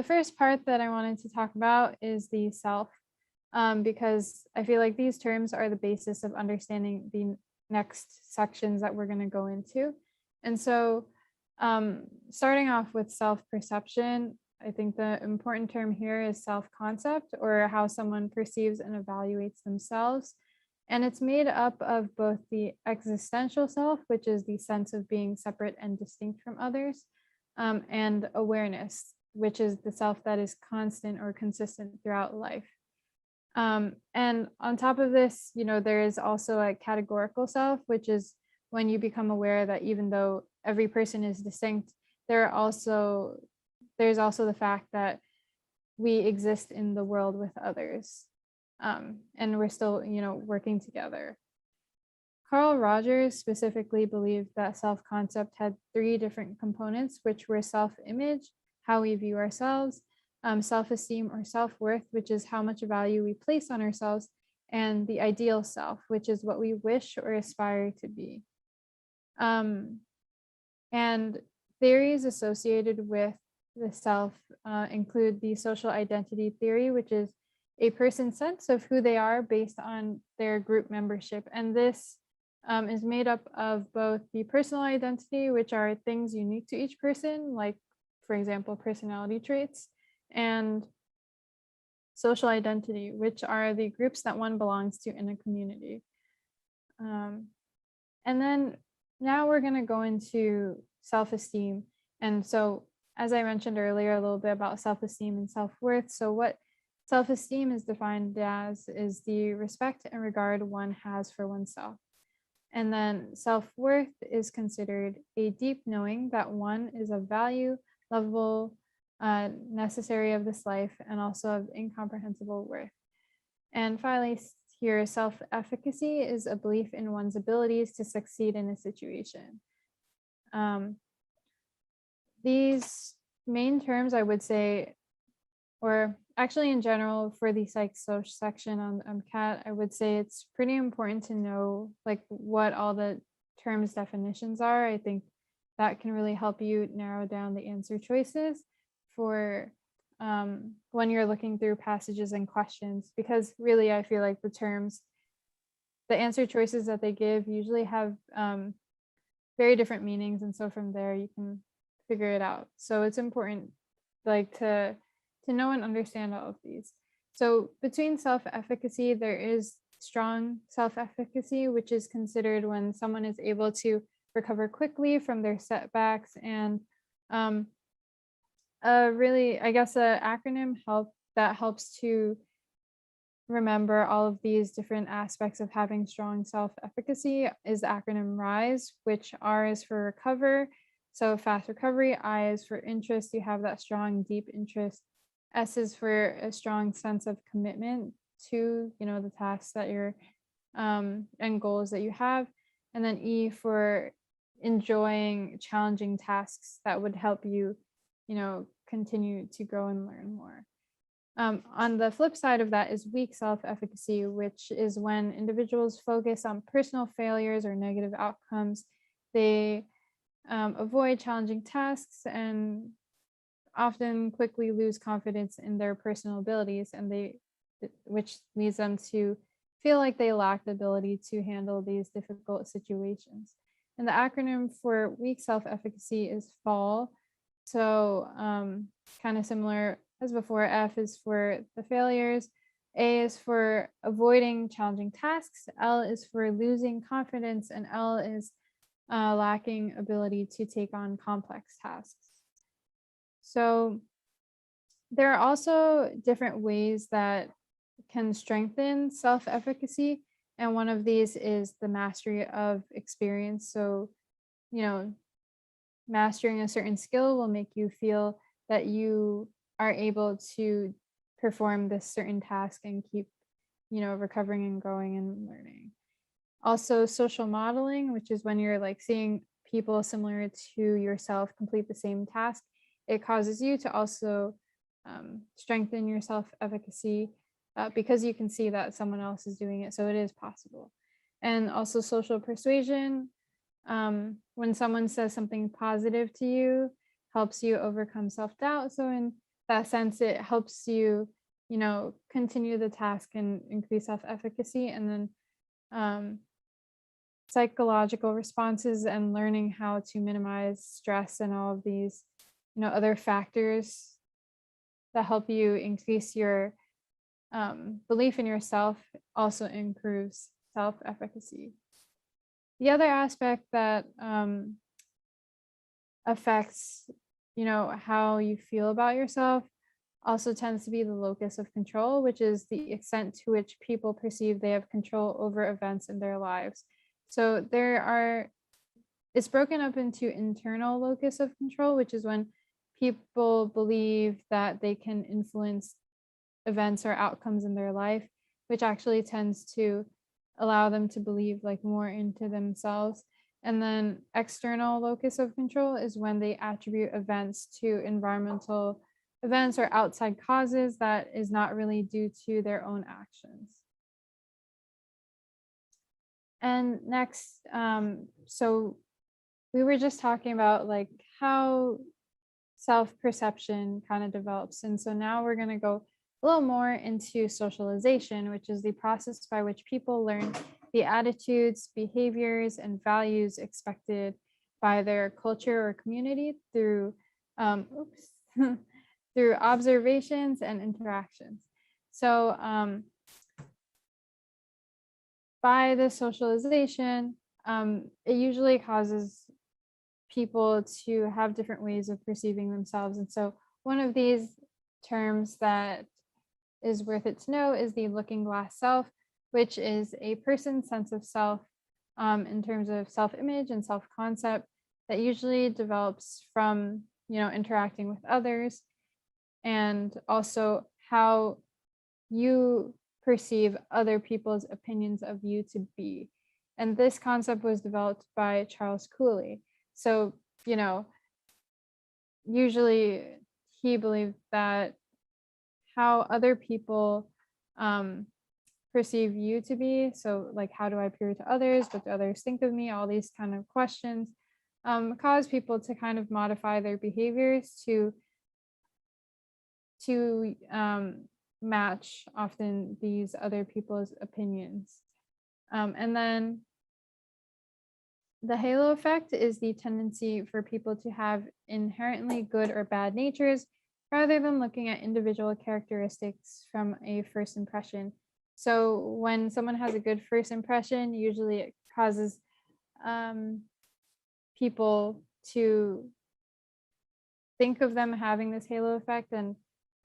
the first part that I wanted to talk about is the self, because I feel like these terms are the basis of understanding the next sections that we're going to go into. And so starting off with self-perception, I think the important term here is self-concept, or how someone perceives and evaluates themselves. And it's made up of both the existential self, which is the sense of being separate and distinct from others, and awareness, which is the self that is constant or consistent throughout life. And on top of this, there is also a categorical self, which is when you become aware that even though every person is distinct, there's also the fact that we exist in the world with others, and we're still, working together. Carl Rogers specifically believed that self-concept had 3 different components, which were self-image, how we view ourselves, self-esteem or self-worth, which is how much value we place on ourselves, and the ideal self, which is what we wish or aspire to be. And theories associated with the self include the social identity theory, which is a person's sense of who they are based on their group membership. And this is made up of both the personal identity, which are things unique to each person, like, for example, personality traits, and social identity, which are the groups that one belongs to in a community. And then now we're going to go into self-esteem. And so, as I mentioned earlier, a little bit about self-esteem and self-worth. So what self-esteem is defined as is the respect and regard one has for oneself. And then self-worth is considered a deep knowing that one is of value, lovable, necessary of this life, and also of incomprehensible worth. And finally, here, self-efficacy is a belief in one's abilities to succeed in a situation. These main terms, I would say, or actually in general for the Psych Soc section on MCAT, I would say it's pretty important to know what all the terms definitions are. I think that can really help you narrow down the answer choices for when you're looking through passages and questions, because really I feel like the answer choices that they give usually have very different meanings, and so from there you can figure it out. So it's important to know and understand all of these. So between self-efficacy, there is strong self-efficacy, which is considered when someone is able to recover quickly from their setbacks, and really, I guess, an acronym that helps to remember all of these different aspects of having strong self-efficacy is the acronym RISE, which R is for recover, so fast recovery. I is for interest, you have that strong, deep interest. S is for a strong sense of commitment to, the tasks that you're and goals that you have. And then E for enjoying challenging tasks that would help you, continue to grow and learn more. On the flip side of that is weak self-efficacy, which is when individuals focus on personal failures or negative outcomes. They avoid challenging tasks and often quickly lose confidence in their personal abilities, and which leads them to feel like they lack the ability to handle these difficult situations. And the acronym for weak self-efficacy is FALL. So kind of similar as before. F is for the failures, A is for avoiding challenging tasks, L is for losing confidence, and L is lacking ability to take on complex tasks. So there are also different ways that can strengthen self-efficacy, and one of these is the mastery of experience. So, mastering a certain skill will make you feel that you are able to perform this certain task and keep, recovering and growing and learning. Also, social modeling, which is when you're seeing people similar to yourself complete the same task. It causes you to also strengthen your self-efficacy because you can see that someone else is doing it, so it is possible. And also social persuasion, when someone says something positive to you, helps you overcome self-doubt. So in that sense, it helps you, continue the task and increase self-efficacy. And then um, psychological responses and learning how to minimize stress and all of these, other factors that help you increase your belief in yourself also improves self-efficacy. The other aspect that affects, how you feel about yourself also tends to be the locus of control, which is the extent to which people perceive they have control over events in their lives. So it's broken up into internal locus of control, which is when people believe that they can influence events or outcomes in their life, which actually tends to allow them to believe like more into themselves. And then external locus of control is when they attribute events to environmental events or outside causes that is not really due to their own actions. And next, so we were just talking about like how self-perception kind of develops. And so now we're going to go a little more into socialization, which is the process by which people learn the attitudes, behaviors, and values expected by their culture or community through through observations and interactions. So by the socialization, it usually causes people to have different ways of perceiving themselves. And so one of these terms that is worth it to know is the looking glass self, which is a person's sense of self in terms of self-image and self-concept that usually develops from, interacting with others, and also how you perceive other people's opinions of you to be. And this concept was developed by Charles Cooley. So, usually he believed that how other people perceive you to be, so like how do I appear to others, what do others think of me, all these kind of questions cause people to kind of modify their behaviors to match often these other people's opinions. And then the halo effect is the tendency for people to have inherently good or bad natures rather than looking at individual characteristics from a first impression. So when someone has a good first impression, usually it causes people to think of them having this halo effect and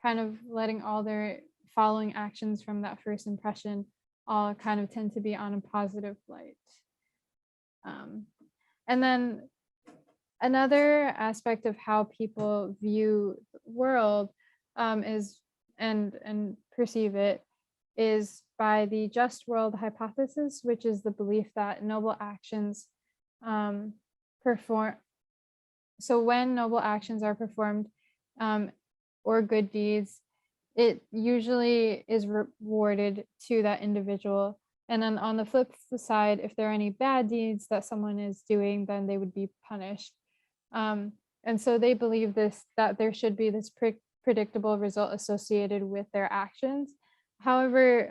kind of letting all their following actions from that first impression all kind of tend to be on a positive light. And then another aspect of how people view the world is and perceive it is by the just world hypothesis, which is the belief that noble actions so when noble actions are performed or good deeds, it usually is rewarded to that individual. And then on the flip side, if there are any bad deeds that someone is doing, then they would be punished. And so they believe that there should be this predictable result associated with their actions. However,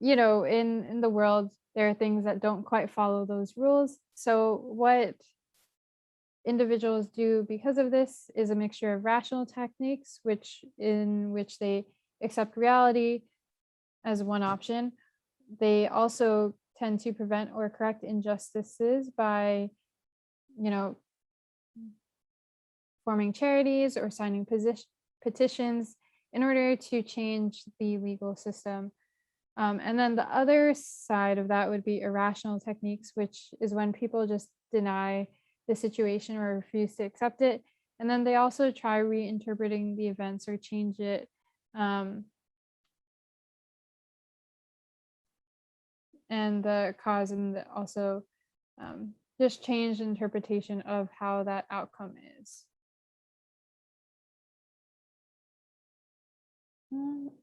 in the world, there are things that don't quite follow those rules. So what individuals do because of this is a mixture of rational techniques, in which they accept reality as one option. They also tend to prevent or correct injustices by, forming charities or signing petitions in order to change the legal system. And then the other side of that would be irrational techniques, which is when people just deny the situation or refuse to accept it. And then they also try reinterpreting the events or change it. And the cause, and also just change interpretation of how that outcome is.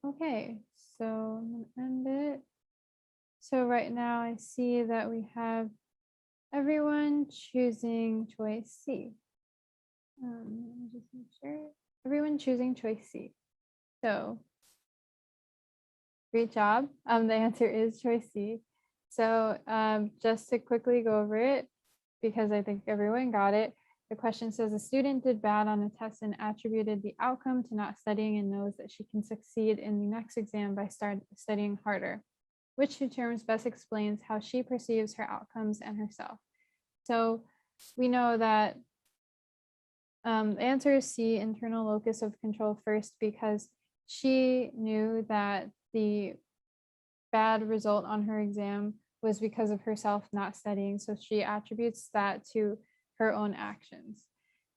Okay, so I'm gonna end it. So right now I see that we have everyone choosing choice C. Let me just make sure. everyone choosing choice C. So great job. The answer is choice C. So just to quickly go over it, because I think everyone got it, the question says a student did bad on a test and attributed the outcome to not studying and knows that she can succeed in the next exam by studying harder. Which two terms best explains how she perceives her outcomes and herself? So we know that the answer is C, internal locus of control first, because she knew that the bad result on her exam was because of herself not studying. So she attributes that to her own actions.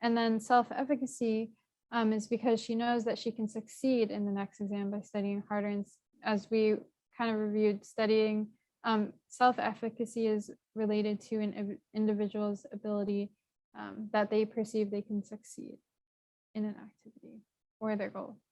And then self-efficacy is because she knows that she can succeed in the next exam by studying harder. And as we kind of reviewed, studying self-efficacy is related to an individual's ability that they perceive they can succeed in an activity or their goal.